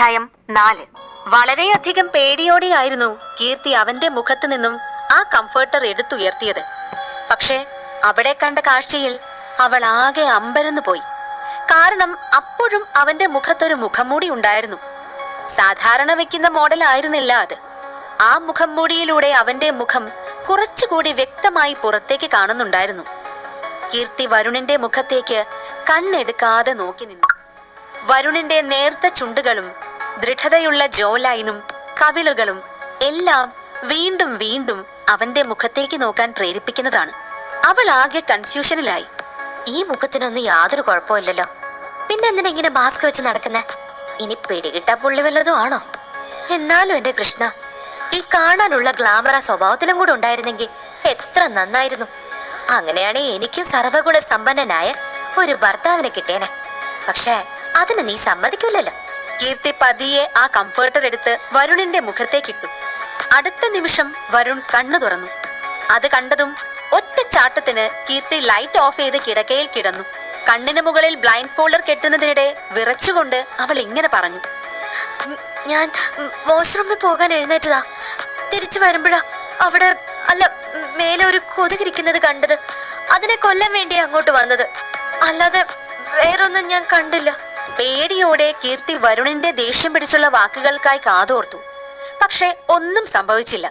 അധ്യായം 4. വളരെയധികം പേടിയോടെയായിരുന്നു കീർത്തി അവന്റെ മുഖത്തു നിന്നും ആ കംഫർട്ടർ എടുത്തുയർത്തിയത്. പക്ഷേ അവിടെ കണ്ട കാഴ്ചയിൽ അവൾ ആകെ അമ്പരന്നു പോയി. കാരണം അപ്പോഴും അവന്റെ മുഖത്തൊരു മുഖംമൂടി ഉണ്ടായിരുന്നു. സാധാരണ വെക്കുന്ന മോഡൽ ആയിരുന്നില്ല അത്. ആ മുഖംമൂടിയിലൂടെ അവന്റെ മുഖം കുറച്ചുകൂടി വ്യക്തമായി പുറത്തേക്ക് കാണുന്നുണ്ടായിരുന്നു. കീർത്തി വരുണിന്റെ മുഖത്തേക്ക് കണ്ണെടുക്കാതെ നോക്കി നിന്നു. വരുണിന്റെ നേർത്ത ചുണ്ടുകളും ദൃഢതയുള്ള ജോ ലൈനും കവിളുകളും എല്ലാം വീണ്ടും വീണ്ടും അവന്റെ മുഖത്തേക്ക് നോക്കാൻ പ്രേരിപ്പിക്കുന്നതാണ്. അവൾ ആകെ കൺഫ്യൂഷനിലായി. ഈ മുഖത്തിനൊന്നും യാതൊരു കുഴപ്പമില്ലല്ലോ, പിന്നെ എന്തിനാ ഇങ്ങനെ മാസ്ക് വെച്ച് നടക്കുന്നേ? ഇനി പിടികിട്ടാ പുള്ളി വല്ലതും ആണോ? എന്നാലും എന്റെ കൃഷ്ണ, ഈ കാണാനുള്ള ഗ്ലാമറ സ്വഭാവത്തിലും കൂടെ ഉണ്ടായിരുന്നെങ്കിൽ എത്ര നന്നായിരുന്നു. അങ്ങനെയാണെങ്കിൽ എനിക്കും സർവ്വഗുണ സമ്പന്നനായ ഒരു ഭർത്താവിനെ കിട്ടിയേനെ. പക്ഷേ അതിന് നീ സമ്മതിക്കില്ലല്ലോ. കീർത്തി പതിയെ ആ കംഫർട്ടർ എടുത്ത് വരുണിന്റെ മുഖത്തേക്കിട്ടു. അടുത്ത നിമിഷം വരുൺ കണ്ണു തുറന്നു. അത് കണ്ടതും ഒറ്റ ചാട്ടത്തിന് കീർത്തി ലൈറ്റ് ഓഫ് ചെയ്ത് കിടക്കയിൽ കിടന്നു. കണ്ണിന് മുകളിൽ ബ്ലൈൻഡ് ഫോൾഡർ കെട്ടുന്നതിനിടെ വിറച്ചുകൊണ്ട് അവൾ ഇങ്ങനെ പറഞ്ഞു: ഞാൻ വാഷ്റൂമിൽ പോകാൻ എഴുന്നേറ്റതാ. തിരിച്ചു വരുമ്പോഴാ അവിടെ മേലെ ഒരു കൊതുകിരിക്കുന്നത് കണ്ടത്. അതിനെ കൊല്ലാൻ വേണ്ടി അങ്ങോട്ട് വന്നത്, അല്ലാതെ വേറൊന്നും ഞാൻ കണ്ടില്ല. പേടിയോടെ കീർത്തി വരുണിന്റെ ദേഷ്യം പിടിച്ചുള്ള വാക്കുകൾക്കായി കാതോർത്തു. പക്ഷെ ഒന്നും സംഭവിച്ചില്ല.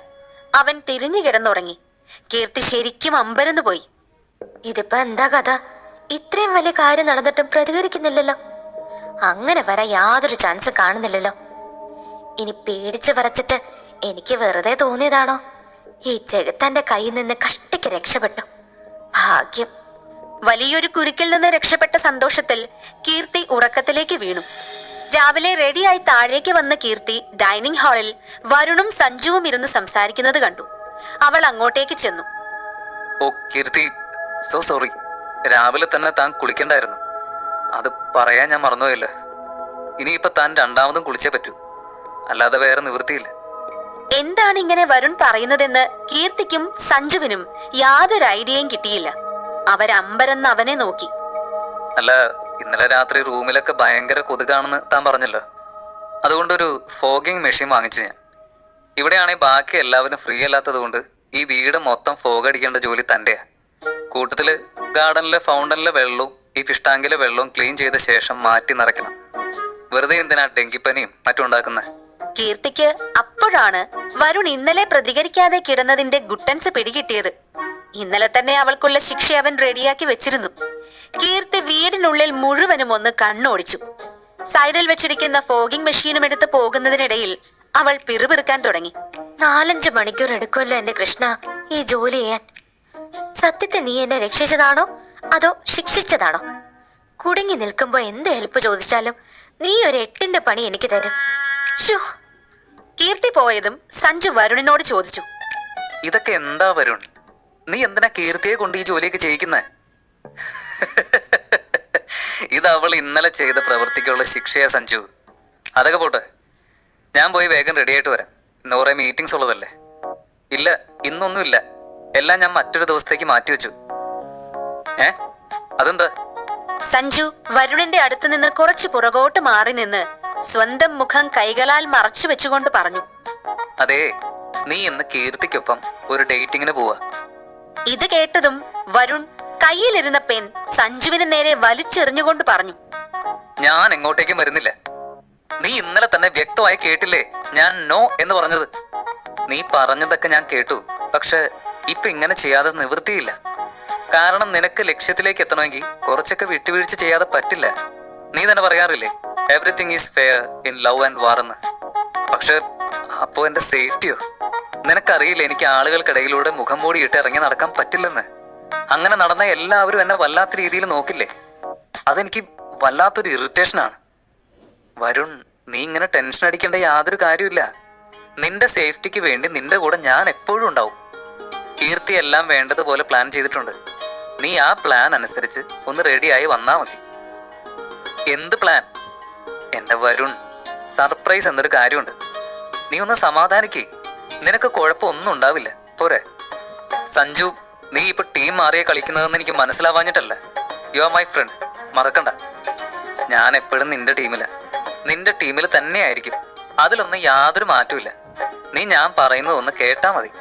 അവൻ തിരിഞ്ഞു കിടന്നുറങ്ങി. കീർത്തി ശരിക്കും അമ്പരന്നു പോയി. ഇതിപ്പോ എന്താ കഥ? ഇത്രയും വലിയ കാര്യം നടന്നിട്ടും പ്രതികരിക്കുന്നില്ലല്ലോ. അങ്ങനെ വരാൻ യാതൊരു ചാൻസ് കാണുന്നില്ലല്ലോ. ഇനി പേടിച്ച് വരച്ചിട്ട് എനിക്ക് വെറുതെ തോന്നിയതാണോ? ഈ ജഗത്തന്റെ കയ്യിൽ നിന്ന് കഷ്ടിക്ക് രക്ഷപ്പെട്ടു. ഭാഗ്യം. വലിയൊരു കുരുക്കിൽ നിന്ന് രക്ഷപ്പെട്ട സന്തോഷത്തിൽ കീർത്തി ഉറക്കത്തിലേക്ക് വീണു. രാവിലെ റെഡിയായി താഴേക്ക് വന്ന കീർത്തി ഡൈനിങ് ഹാളിൽ വരുണും സഞ്ജുവും ഇരുന്ന് സംസാരിക്കുന്നത് കണ്ടു. അവൾ അങ്ങോട്ടേക്ക് ചെന്നു. ഓ കീർത്തി, സോ സോറി. രാവിലെ തന്നെ താൻ കുളിക്കണ്ടായിരുന്നു. അത് പറയാൻ ഞാൻ മറന്നുപോയില്ല. ഇനിയിപ്പോ താൻ രണ്ടാമതും കുളിച്ചേ പറ്റൂ, അല്ലാതെ വേറെ നിവൃത്തിയില്ല. എന്താണ് ഇങ്ങനെ വരുൺ പറയുന്നതെന്ന് കീർത്തിക്കും സഞ്ജുവിനും യാതൊരു ഐഡിയയും കിട്ടിയില്ല. അവരമ്പരന്ന് അവനെ നോക്കി. അല്ല, ഇന്നലെ രാത്രി റൂമിലൊക്കെ ഭയങ്കര കൊതുകാണെന്ന് താൻ പറഞ്ഞല്ലോ. അതുകൊണ്ടൊരു ഫോഗിങ് മെഷീൻ വാങ്ങിച്ചു ഞാൻ. ഇവിടെയാണെങ്കിൽ ബാക്കി എല്ലാവരും ഫ്രീ അല്ലാത്തത് കൊണ്ട് ഈ വീട് മൊത്തം ഫോഗ് അടിക്കേണ്ട ജോലി തൻ്റെയാ. കൂട്ടത്തില് ഗാർഡനിലെ ഫൗണ്ടനിലെ വെള്ളവും ഈ ഫിഷ് ടാങ്കിലെ വെള്ളവും ക്ലീൻ ചെയ്ത ശേഷം മാറ്റി നിറയ്ക്കണം. വെറുതെ എന്തിനാ ഡെങ്കിപ്പനിയും മറ്റും ഉണ്ടാക്കുന്നത്? കീർത്തിക്ക് അപ്പോഴാണ് വരുൺ ഇന്നലെ പ്രതികരിക്കാതെ കിടന്നതിന്റെ ഗുട്ടൻസ് പിടികിട്ടിയത്. ഇന്നലെ തന്നെ അവൾക്കുള്ള ശിക്ഷ അവൻ റെഡിയാക്കി വെച്ചിരുന്നു. കീർത്തി വീടിനുള്ളിൽ മുഴുവനും ഒന്ന് കണ്ണോടിച്ചു. സൈഡിൽ വെച്ചിരിക്കുന്ന ഫോഗിംഗ് മെഷീനും എടുത്ത് പോകുന്നതിനിടയിൽ അവൾ പിറുപിറുക്കാൻ തുടങ്ങി. 4-5 മണിക്കൂർ എടുക്കുമല്ലോ എന്റെ കൃഷ്ണ ഈ ജോലി ചെയ്യാൻ. സത്യത്തെ നീ എന്നെ രക്ഷിച്ചതാണോ അതോ ശിക്ഷിച്ചതാണോ? കുടുങ്ങി നിൽക്കുമ്പോ എന്ത് ഹെൽപ്പ് ചോദിച്ചാലും നീ ഒരു 8ന്റെ പണി എനിക്ക് തരും. കീർത്തി പോയതും സഞ്ജു വരുണിനോട് ചോദിച്ചു: ഇതൊക്കെ എന്താ വരുൺ? നീ എന്തിനാ കീർത്തിയെ കൊണ്ട് ഈ ജോലിയൊക്കെ ചെയ്യിക്കുന്നേ? ഇത് അവൾ ഇന്നലെ ചെയ്ത പ്രവൃത്തിക്കുള്ള ശിക്ഷയാ സഞ്ജു. അതൊക്കെ പോട്ടെ, ഞാൻ പോയി വേഗം റെഡി ആയിട്ട് വരാം. ഇന്ന് കുറെ മീറ്റിംഗ്സ് ഉള്ളതല്ലേ. ഇല്ല, ഇന്നൊന്നുമില്ല. എല്ലാം ഞാൻ മറ്റൊരു ദിവസത്തേക്ക് മാറ്റി വെച്ചു. അതെന്താ? സഞ്ജു വരുണിന്റെ അടുത്ത് നിന്ന് കുറച്ച് പുറകോട്ട് മാറി നിന്ന് സ്വന്തം മുഖം കൈകളാൽ മറച്ചു വെച്ചുകൊണ്ട് പറഞ്ഞു: അതെ, നീ ഇന്ന് കീർത്തിക്കൊപ്പം ഒരു ഡേറ്റിങ്ങിന് പോവാ. ഇത് കേട്ടതും വരുൺ കയ്യിലിരുന്ന പെൻ സഞ്ജുവിന് നേരെ വലിച്ചെറിഞ്ഞുകൊണ്ട് പറഞ്ഞു: ഞാൻ എങ്ങോട്ടേക്കും വരുന്നില്ല. നീ ഇന്നലെ തന്നെ വ്യക്തമായി കേട്ടില്ലേ ഞാൻ നോ എന്ന് പറഞ്ഞത്? നീ പറഞ്ഞതൊക്കെ ഞാൻ കേട്ടു. പക്ഷെ ഇപ്പൊ ഇങ്ങനെ ചെയ്യാതെ നിവൃത്തിയില്ല. കാരണം നിനക്ക് ലക്ഷ്യത്തിലേക്ക് എത്തണമെങ്കിൽ കുറച്ചൊക്കെ വിട്ടുവീഴ്ച ചെയ്യാതെ പറ്റില്ല. നീ തന്നെ പറയാറില്ലേ everything is fair in love and war എന്ന്. പക്ഷെ അപ്പോ എന്റെ സേഫ്റ്റിയോ? നിനക്കറിയില്ല എനിക്ക് ആളുകൾക്കിടയിലൂടെ മുഖം മൂടിയിട്ട് ഇറങ്ങി നടക്കാൻ പറ്റില്ലെന്ന്. അങ്ങനെ നടന്ന എല്ലാവരും എന്നെ വല്ലാത്ത രീതിയിൽ നോക്കില്ലേ? അതെനിക്ക് വല്ലാത്തൊരു ഇറിറ്റേഷനാണ്. വരുൺ, നീ ഇങ്ങനെ ടെൻഷൻ അടിക്കേണ്ട യാതൊരു കാര്യമില്ല. നിന്റെ സേഫ്റ്റിക്ക് വേണ്ടി നിന്റെ കൂടെ ഞാൻ എപ്പോഴും ഉണ്ടാവും. കീർത്തി എല്ലാം വേണ്ടതുപോലെ പ്ലാൻ ചെയ്തിട്ടുണ്ട്. നീ ആ പ്ലാൻ അനുസരിച്ച് ഒന്ന് റെഡിയായി വന്നാ മതി. എന്ത് പ്ലാൻ? എന്റെ വരുൺ, സർപ്രൈസ് എന്നൊരു കാര്യമുണ്ട്. നീ ഒന്ന് സമാധാനിക്കേ. നിനക്ക് കുഴപ്പമൊന്നും ഉണ്ടാവില്ല, പോരെ? സഞ്ജു, നീ ഇപ്പൊ ടീം മാറിയ കളിക്കുന്നതെന്ന് എനിക്ക് മനസ്സിലാവാഞ്ഞിട്ടല്ല. യു ആർ മൈ ഫ്രണ്ട്, മറക്കണ്ട. ഞാൻ എപ്പോഴും നിന്റെ ടീമില. നിന്റെ ടീമിൽ തന്നെ ആയിരിക്കും. അതിലൊന്നും യാതൊരു മാറ്റമില്ല. നീ ഞാൻ പറയുന്നത് ഒന്ന് കേട്ടാ മതി.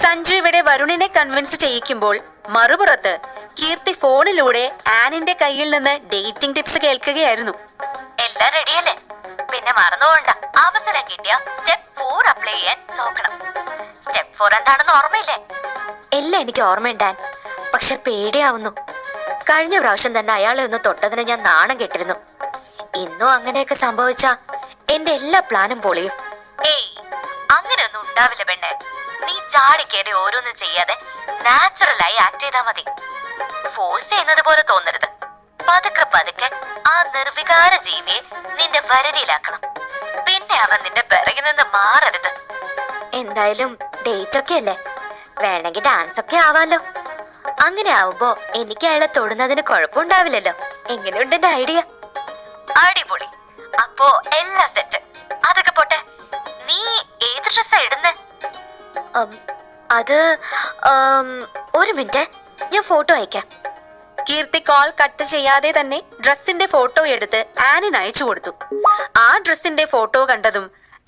സഞ്ജു ഇവിടെ വരുണിനെ കൺവിൻസ് ചെയ്യിക്കുമ്പോൾ മറുപുറത്ത് കീർത്തി ഫോണിലൂടെ ആനിന്റെ കയ്യിൽ നിന്ന് ഡേറ്റിംഗ് ടിപ്സ് കേൾക്കുകയായിരുന്നു. എല്ലാം റെഡിയല്ലേ? പിന്നെ മറന്നുകൊണ്ട, അവസരം കിട്ടിയ സ്റ്റെപ്പ് 4 അപ്ലൈ ചെയ്യാൻ നോക്കണം. സ്റ്റെപ്പ് 4 എന്താണെന്ന് ഓർമ്മയില്ലേ? എല്ലാം എനിക്ക് ഓർമ്മയുണ്ടാൻ, പക്ഷെ പേടിയാവുന്നു. കഴിഞ്ഞ പ്രാവശ്യം തന്നെ അയാളെ ഒന്ന് തൊട്ടതിന് ഞാൻ നാണം കെട്ടിരുന്നു. ഇന്നും അങ്ങനെയൊക്കെ സംഭവിച്ച എന്റെ എല്ലാ പ്ലാനും പൊളിയും. ഏയ്, അങ്ങനെയൊന്നും ഉണ്ടാവില്ല പെണ്ണെ. നീ ചാടിക്കേറി ഓരോന്നും ചെയ്യാതെ നാച്ചുറലായി ആക്ട് ചെയ്താൽ മതി. ഫോഴ്സ് ചെയ്യുന്നത് പോലെ തോന്നരുത്. പതുക്കെ പതുക്കെ ആ നിർവികാര ജീവിയെ നിന്റെ വരുതിയിലാക്കണം. പിന്നെ അവൻ നിന്റെ പിറകിൽ നിന്ന് മാറരുത്. എന്തായാലും ഡേറ്റ് ഒക്കെ അല്ലേ, വേണമെങ്കിൽ ഡാൻസ് ഒക്കെ ആവാലോ. അങ്ങനെ ആവുമ്പോ എനിക്ക് അയാളെ തൊടുന്നതിന് കുഴപ്പമുണ്ടാവില്ലല്ലോ. എങ്ങനെയുണ്ട് എന്റെ ഐഡിയ? അടിപൊളി. അപ്പോ എല്ലാം സെറ്റ്. അതൊക്കെ പോട്ടെ, നീ ഏത് ഡ്രസ്സാ ഇടുന്നേ? അത് ഒരു മിനിറ്റ്, ഞാൻ ഫോട്ടോ അയക്കാം. കീർത്തി കോൾ കട്ട് ചെയ്യാതെ തന്നെ ഡ്രസ്സിന്റെ ഫോട്ടോ എടുത്ത് ആനിന് അയച്ചു കൊടുത്തു. ആ ഡ്രസ്സിന്റെ ഫോട്ടോ കണ്ടതും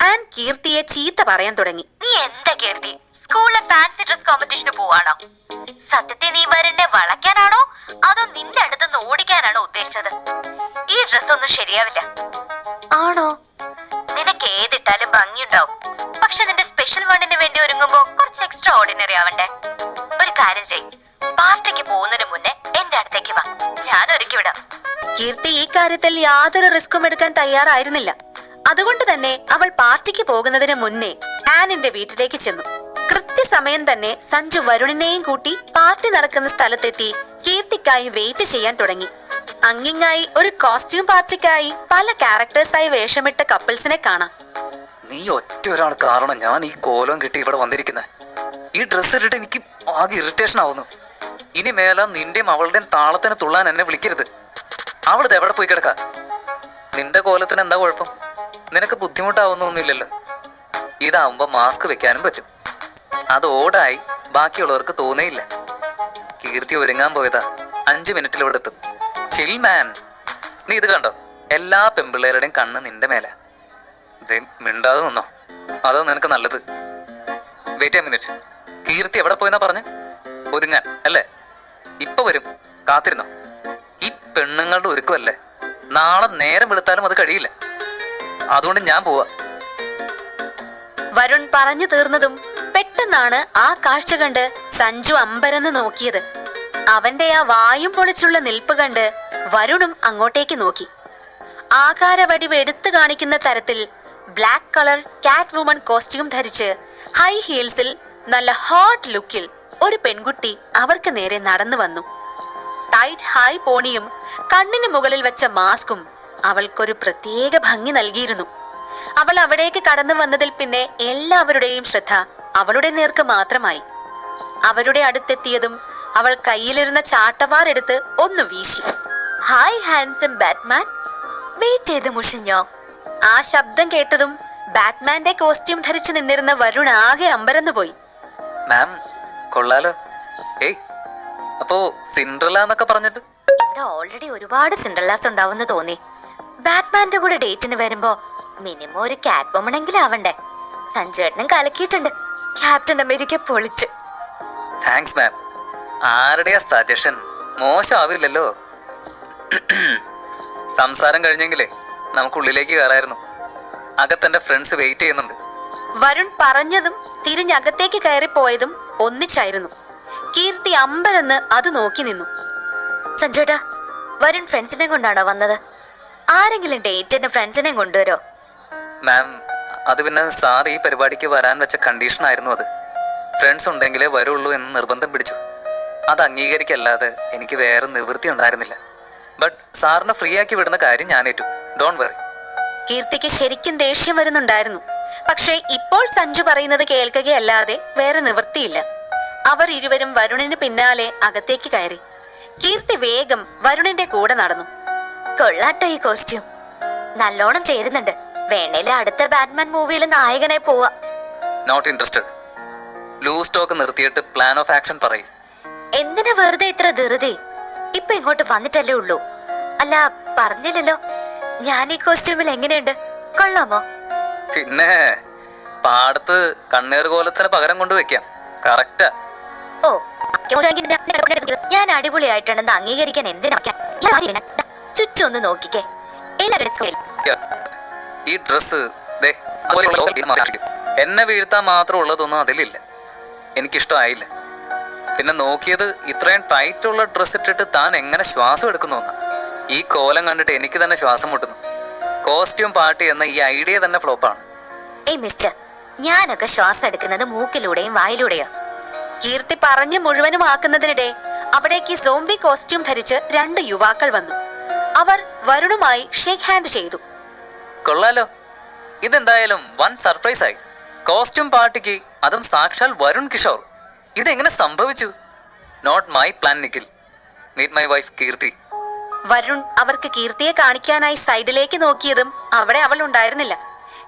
ആൻ കീർത്തിയെ ചീത്ത പറയാൻ തുടങ്ങി. നീ എന്താ കീർത്തി, സ്കൂളിലെ ഫാൻസി ഡ്രസ് കോമ്പറ്റീഷന് പോവാണോ? സത്യത്തെ നീ വരണ്ടേ വളയ്ക്കാനാണോ അതോ നിന്റെ അടുത്തുനിന്ന് ഓടിക്കാനാണോ ഉദ്ദേശിച്ചത്? ഈ ഡ്രസ് ഒന്നും ശരിയാവില്ല. ആണോ? നിനക്ക് ഏതിട്ടാലും ഭംഗിയുണ്ടാവും. പക്ഷെ നിന്റെ സ്പെഷ്യൽ വണ്ണിന് വേണ്ടി ഒരുങ്ങുമ്പോ കുറച്ച് എക്സ്ട്രാ ഓർഡിനറി ആവണ്ടേ? ഒരു കാര്യം ചെയ്, പാർട്ടിക്ക് പോകുന്നതിന് മുന്നേ എന്റെ അടുത്തേക്ക് വാ, ഞാൻ ഒരുക്കി വിടാം. കീർത്തി ഈ കാര്യത്തിൽ യാതൊരു റിസ്കും എടുക്കാൻ തയ്യാറായിരുന്നില്ല. അതുകൊണ്ട് തന്നെ അവൾ പാർട്ടിക്ക് പോകുന്നതിന് മുന്നേ ആനിന്റെ വീട്ടിലേക്ക് ചെന്നു. കൃത്യസമയം തന്നെ സഞ്ജു വരുണിനെയും കൂട്ടി പാർട്ടി നടക്കുന്ന സ്ഥലത്തെത്തി കീർത്തിക്കായി വെയിറ്റ് ചെയ്യാൻ തുടങ്ങി. അങ്ങിങ്ങായി ഒരു കോസ്റ്റ്യൂം പാർട്ടിക്കായി പല ക്യാരക്ടേഴ്സായി വേഷമിട്ട കപ്പിൾസിനെ കാണാം. നീ ഒറ്റ ഒരാൾ കാരണം ഞാൻ ഈ കോലം കിട്ടി ഇവിടെ വന്നിരിക്കുന്നത്. ഈ ഡ്രസ്സ് ഇട്ടിട്ട് എനിക്ക് ആകെ ഇറിറ്റേഷൻ ആവുന്നു. ഇനി മേല നിന്റെയും അവളുടെയും താളത്തിന് തുള്ളാൻ എന്നെ വിളിക്കരുത്. അവളിത് എവിടെ പോയി കിടക്ക? നിന്റെ കോലത്തിന് എന്താ കുഴപ്പം? നിനക്ക് ബുദ്ധിമുട്ടാവുന്നൊന്നുമില്ലല്ലോ. ഇതാവുമ്പോ മാസ്ക് വെക്കാനും പറ്റും. അത് ഓടായി ബാക്കിയുള്ളവർക്ക് തോന്നേയില്ല. കീർത്തി ഒരുങ്ങാൻ പോയതാ, 5 മിനിറ്റിൽ ഇവിടെ എത്തും. ചിൽ മാൻ. നീ ഇത് കണ്ടോ? എല്ലാ പെമ്പിള്ളേരുടെയും കണ്ണ് നിന്റെ മേല. മിണ്ടാതെ നിന്നോ, അതോ നിനക്ക് നല്ലത്? Wait A minute. കീർത്തി എവിടെ പോയെന്നാ പറഞ്ഞ്? ഒരുങ്ങാൻ അല്ലേ? ഇപ്പൊ വരും, കാത്തിരുന്നോ. ഈ പെണ്ണുങ്ങളുടെ ഒരുക്കമല്ലേ, നാളെ നേരം വെളുത്താലും അത് കഴിയില്ല. അതുകൊണ്ട് ഞാൻ പോവാ. വരുൺ പറഞ്ഞു തീർന്നതും പെട്ടെന്നാണ് ആ കാഴ്ച കണ്ട് സഞ്ജു അമ്പരന്ന് നോക്കിയത്. അവന്റെ ആ വായും പൊളിച്ചുള്ള നിൽപ്പ് കണ്ട് വരുണും അങ്ങോട്ടേക്ക് നോക്കി. ആകാരവടിവ് എടുത്തു കാണിക്കുന്ന തരത്തിൽ ബ്ലാക്ക് കളർ കാറ്റ് വുമൺ കോസ്റ്റ്യൂം ധരിച്ച് ഹൈ ഹീൽസിൽ നല്ല ഹോട്ട് ലുക്കിൽ ഒരു പെൺകുട്ടി അവർക്ക് നേരെ നടന്നു വന്നു. ടൈറ്റ് ഹൈ പോണിയും കണ്ണിന് മുകളിൽ വെച്ച മാസ്കും അവൾക്കൊരു പ്രത്യേക ഭംഗി നൽകിയിരുന്നു. അവൾ അവിടേക്ക് കടന്നു വന്നതിൽ പിന്നെ എല്ലാവരുടെയും ശ്രദ്ധ അവളുടെ നേർക്ക് മാത്രമായി. അവരുടെ അടുത്തെത്തിയതും അവൾ കയ്യിലിരുന്ന ചാട്ടവാർ എടുത്ത് ഒന്ന് വീശി. ഹായ് ഹാൻസം ബാറ്റ്മാൻ, വെയിറ്റ് ചെയ്ത് മുഷിഞ്ഞോ? ആ ശബ്ദം കേട്ടതും ബാറ്റ്മാന്റെ കോസ്റ്റ്യൂം ധരിച്ചു നിന്നിരുന്ന വരുൺ ആകെ അമ്പരന്നു പോയി. മാം കൊള്ളാലോ. ഏയ്, അപ്പോ സിൻഡ്രല്ല എന്നൊക്കെ പറഞ്ഞിട്ട്? ഇവിടെ ഓൾറെഡി ഒരുപാട് സിൻഡ്രല്ലാസ് ഉണ്ടാവുന്ന തോന്നി. ബാറ്റ്മാന്റെ കൂടെ ഡേറ്റിന് വരുമ്പോ മിനിമം ഒരു കാറ്റ് വുമണെങ്കിലും ആവണ്ടേ? സഞ്ജുവേട്ടനും കലക്കിയിട്ടുണ്ട്. ക്യാപ്റ്റൻ അമേരിക്ക പൊളിച്ച്. Thanks ma'am. ആരുടെയാ സജഷൻ? മോശമാവില്ലല്ലോ. സംസാരം കഴിഞ്ഞെങ്കിലേ നമുക്കുള്ളിലേക്ക് കയറായിരുന്നു. അകത്തെന്റെ ഫ്രണ്ട്സ് വെയിറ്റ് ചെയ്യുന്നുണ്ട്. വരുൺ പറഞ്ഞതും തിരിഞ്ഞകത്തേക്ക് കയറിപ്പോയതും ഒന്നിച്ചായിരുന്നു. കീർത്തി അമ്പരന്ന് അത് നോക്കി നിന്നു. സഞ്ജുട്ടാ, വരുൺ ഫ്രണ്ട്സിനെ കൊണ്ടാണോ വന്നത്? ആരെങ്കിലും ഡേറ്റിന്റെ ഫ്രണ്ട്സിനെ കൊണ്ടുവരോ? മാം, അത് പിന്നെ സാർ ഈ പരിപാടിക്ക് വരാൻ വെച്ച കണ്ടീഷൻ ആയിരുന്നു അത്. ഫ്രണ്ട്സ് ഉണ്ടെങ്കിലേ വരുള്ളൂ എന്ന് നിർബന്ധം പിടിച്ചു. അത് അംഗീകരിക്കല്ലാതെ എനിക്ക് വേറെ നിവൃത്തി ഉണ്ടായിരുന്നില്ല. ബട്ട് സാറിനെ ഫ്രീ ആക്കി വിടുന്ന കാര്യം ഞാൻ ഏറ്റു. Don't worry. കീർത്തിക്ക് ശരിക്കും ദേഷ്യം വരുന്നുണ്ടായിരുന്നു. പക്ഷേ ഇപ്പോൾ സഞ്ജു പറയുന്നത് കേൾക്കുകയല്ലാതെ വേറെ നിവൃത്തിയില്ല. അവർ ഇരുവരും വരുണിന് പിന്നാലെ അകത്തേക്ക് കയറി. കീർത്തി വേഗം വരുണിന്റെ കൂടെ നടന്നു. കൊള്ളാട്ടോ ഈ കോസ്റ്റ്യൂം, നല്ലോണം ചേരുന്നുണ്ട്. വേണേല് അടുത്ത ബാറ്റ്മാൻ മൂവിയിൽ നായകനെ പോവാ. Not interested. ലൂസ് ടോക്ക് നിർത്തിയിട്ട് പ്ലാൻ ഓഫ് ആക്ഷൻ പറയും. എന്തിനാ വെറുതെ ഇത്ര ധൃതി? ഇപ്പൊ ഇങ്ങോട്ട് വന്നിട്ടല്ലേ ഉള്ളൂ. അല്ല, പറഞ്ഞില്ലല്ലോ ഞാൻ ഈ കോസ്റ്റ്യൂമിൽ എങ്ങനെയുണ്ട്, കൊള്ളാമോ? പിന്നെ പാടത്ത് കണ്ണീർ കോലത്തിന് പകരം കൊണ്ട് വെക്കാം. കറക്റ്റാ. ഓ, ഞാൻ അടിപൊളിയായിട്ടുണ്ടെന്ന് അംഗീകരിക്കാൻ എന്തിനാ? ചുറ്റും ഒന്ന് നോക്കിക്കേ, എല്ലാവരും ഈ ഡ്രസ് എന്നെ വീഴ്ത്താൻ മാത്രം ഉള്ളതൊന്നും അതിലില്ല. എനിക്കിഷ്ടമായില്ല. പിന്നെ നോക്കിയത് ഇത്രയും ടൈറ്റ് ഉള്ള ഡ്രസ് ഇട്ടിട്ട് താൻ എങ്ങനെ ശ്വാസം എടുക്കുന്നു എന്നാ. ഈ കോലം കണ്ടിട്ട് എനിക്ക് തന്നെ ശ്വാസം മുട്ടുന്നു. കോസ്റ്റ്യൂം പാർട്ടി എന്ന ഈ ഐഡിയ തന്നെ ഫ്ലോപ്പാണ്. ഏയ് മിസ്റ്റർ, ഞാനൊക്കെ ശ്വാസം എടുക്കുന്നത് മൂക്കിലൂടെയും വായിലൂടെയോ? കീർത്തി പറഞ്ഞു മുഴുവനും ആക്കുന്നതിനിടെ അവിടേക്ക് സോംബി കോസ്റ്റ്യൂം ധരിച്ച് 2 യുവാക്കൾ വന്നു. അവർ വരുണുമായി ഷേക്ക് ഹാൻഡ് ചെയ്തു. കൊള്ളാലോ, ഇതെന്തായാലും വൻ സർപ്രൈസ് ആയി. കോസ്റ്റ്യൂം പാർട്ടിക്ക് അതും സാക്ഷാൽ വരുൺ കിഷോർ. ഇതെങ്ങനെ സംഭവിച്ചു? Not my plan Nikhil. Meet my wife Keerthi. Varun അവർക്ക് കീർത്തിയെ കാണിക്കാനായി സൈഡിലേക്ക് നോക്കിയതും അവിടെ അവൾ ഉണ്ടായിരുന്നില്ല.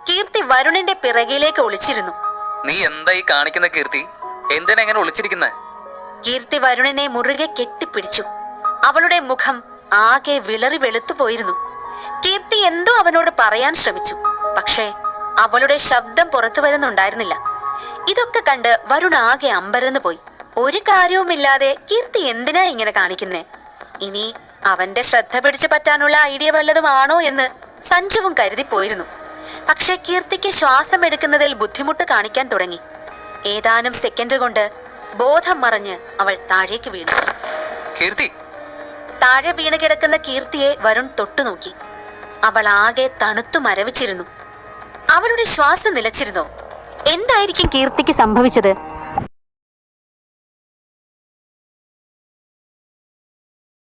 കീർത്തി വരുണിന്റെ പിറകിലേക്ക് ഒളിച്ചിരുന്നു. നീ എന്തായി കാണിക്കുന്ന കീർത്തി? എന്തിനാ എങ്ങനെ ഒളിച്ചിരിക്കുന്നത്? കീർത്തി വരുണിനെ മുറുകെ കെട്ടിപ്പിടിച്ചു. അവളുടെ മുഖം ആകെ വിളറി വെളുത്തുപോയിരുന്നു. കീർത്തി എന്തോ അവനോട് പറയാൻ ശ്രമിച്ചു. പക്ഷേ അവളുടെ ശബ്ദം പുറത്തു വരുന്നുണ്ടായിരുന്നില്ല. ഇതൊക്കെ കണ്ട് വരുൺ ആകെ അമ്പരന്ന് പോയി. ഒരു കാര്യവുമില്ലാതെ കീർത്തി എന്തിനാ ഇങ്ങനെ കാണിക്കുന്നേ? ഇനി അവന്റെ ശ്രദ്ധ പിടിച്ചു പറ്റാനുള്ള ഐഡിയ വല്ലതുമാണോ എന്ന് സഞ്ജുവും കരുതിപ്പോയിരുന്നു. പക്ഷെ കീർത്തിക്ക് ശ്വാസം എടുക്കുന്നതിൽ ബുദ്ധിമുട്ട് കാണിക്കാൻ തുടങ്ങി. ഏതാനും സെക്കൻഡ് കൊണ്ട് ബോധം മറഞ്ഞ് അവൾ താഴേക്ക് വീണു. കീർത്തി! താഴെ വീണ് കിടക്കുന്ന കീർത്തിയെ വരുൺ തൊട്ടുനോക്കി. അവൾ ആകെ തണുത്തു മരവിച്ചിരുന്നു. അവളുടെ ശ്വാസം നിലച്ചിരുന്നോ? എന്തായിരിക്കും കീർത്തിക്ക് സംഭവിച്ചത്?